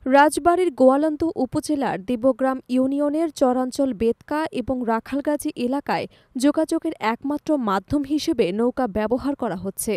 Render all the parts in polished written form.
রাজবাড়ীর গোয়ালন্দ উপজেলার দেবগ্রাম ইউনিয়নের চরাঞ্চল বেতকা এবং রাখালগাজী এলাকায় যোগাযোগের একমাত্র মাধ্যম হিসেবে নৌকা ব্যবহার করা হচ্ছে।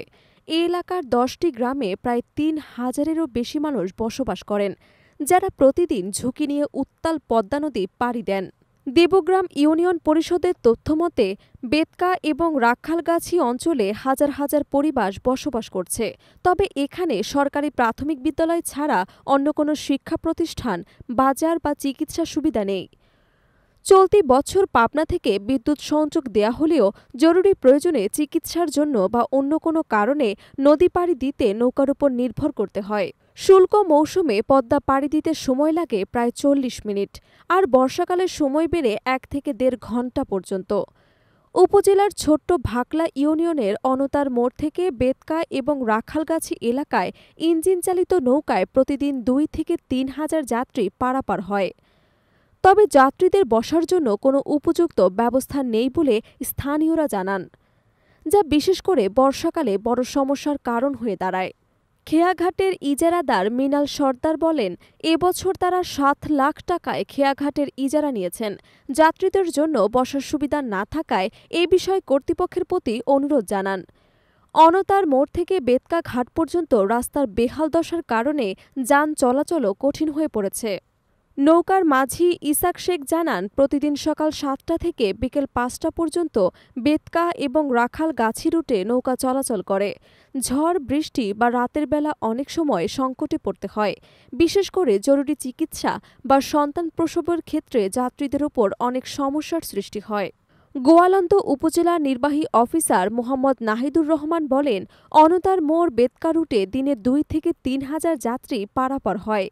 এই এলাকার ১০টি গ্রামে প্রায় ৩,০০০-এরও বেশি মানুষ বসবাস করেন, যারা প্রতিদিন ঝুঁকি নিয়ে উত্তাল পদ্মা নদী পাড়ি দেন। দেবগ্রাম ইউনিয়ন পরিষদের তথ্যমতে বেতকা এবং রাখালগাছি অঞ্চলে হাজার হাজার পরিবার বসবাস করছে। তবে এখানে সরকারি প্রাথমিক বিদ্যালয় ছাড়া অন্য কোনো শিক্ষা প্রতিষ্ঠান, বাজার বা চিকিৎসা সুবিধা নেই। চলতি বছর পাবনা থেকে বিদ্যুৎ সংযোগ দেয়া হলেও জরুরি প্রয়োজনে চিকিৎসার জন্য বা অন্য কোনো কারণে নদী পাড়ি দিতে নৌকার উপর নির্ভর করতে হয়। শুল্ক মৌসুমে পদ্মা পাড়ি দিতে সময় লাগে প্রায় ৪০ মিনিট, আর বর্ষাকালে সময় বেড়ে ১ থেকে ১.৫ ঘণ্টা পর্যন্ত। উপজেলার ছোট্ট ভাকলা ইউনিয়নের অনতার মোড় থেকে বেতকা এবং রাখালগাছি এলাকায় ইঞ্জিনচালিত নৌকায় প্রতিদিন ২ থেকে ৩ হাজার যাত্রী পারাপার হয়। তবে যাত্রীদের বসার জন্য কোনো উপযুক্ত ব্যবস্থা নেই বলে স্থানীয়রা জানান, যা বিশেষ করে বর্ষাকালে বড় সমস্যার কারণ হয়ে দাঁড়ায়। খেয়াঘাটের ইজারাদার মিনাল সর্দার বলেন, এবছর তারা ৭ লাখ টাকায় খেয়াঘাটের ইজারা নিয়েছেন। যাত্রীদের জন্য বসার সুবিধা না থাকায় এ বিষয়ে কর্তৃপক্ষের প্রতি অনুরোধ জানান। অনতার মোড় থেকে বেতকা ঘাট পর্যন্ত রাস্তার বেহাল দশার কারণে যান চলাচলও কঠিন হয়ে পড়েছে। নৌকার মাঝি ইসাক শেখ জানান, প্রতিদিন সকাল ৭টা থেকে বিকেল ৫টা পর্যন্ত বেতকা এবং রাখালগাছি রুটে নৌকা চলাচল করে। ঝড়, বৃষ্টি বা রাতের বেলা অনেক সময় সংকটে পড়তে হয়। বিশেষ করে জরুরি চিকিৎসা বা সন্তান প্রসবের ক্ষেত্রে যাত্রীদের ওপর অনেক সমস্যার সৃষ্টি হয়। গোয়ালন্দ উপজেলার নির্বাহী অফিসার মোহাম্মদ নাহিদুর রহমান বলেন, অনতার মোড় বেতকা রুটে দিনে ২ থেকে ৩ হাজার যাত্রী পারাপার হয়।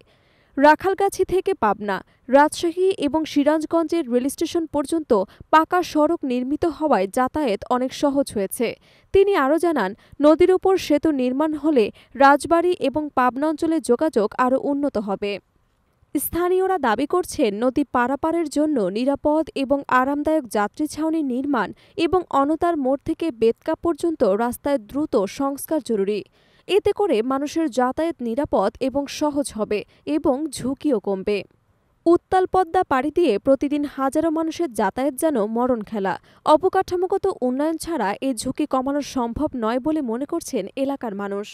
রাখালগাছি থেকে পাবনা, রাজশাহী এবং সিরাজগঞ্জের রেলস্টেশন পর্যন্ত পাকা সড়ক নির্মিত হওয়ায় যাতায়াত অনেক সহজ হয়েছে। তিনি আরও জানান, নদীর উপর সেতু নির্মাণ হলে রাজবাড়ী এবং পাবনা অঞ্চলে যোগাযোগ আরও উন্নত হবে। স্থানীয়রা দাবি করছেন, নদী পারাপারের জন্য নিরাপদ এবং আরামদায়ক যাত্রী ছাউনি নির্মাণ এবং অনতার মোড় থেকে বেতকা পর্যন্ত রাস্তায় দ্রুত সংস্কার জরুরি। এতে করে মানুষের যাতায়াত নিরাপদ এবং সহজ হবে এবং ঝুঁকিও কমবে। উত্তাল পদ্মা পাড়ি দিয়ে প্রতিদিন হাজারো মানুষের যাতায়াত যেন মরণ খেলা। অবকাঠামোগত উন্নয়ন ছাড়া এ ঝুঁকি কমানো সম্ভব নয় বলে মনে করছেন এলাকার মানুষ।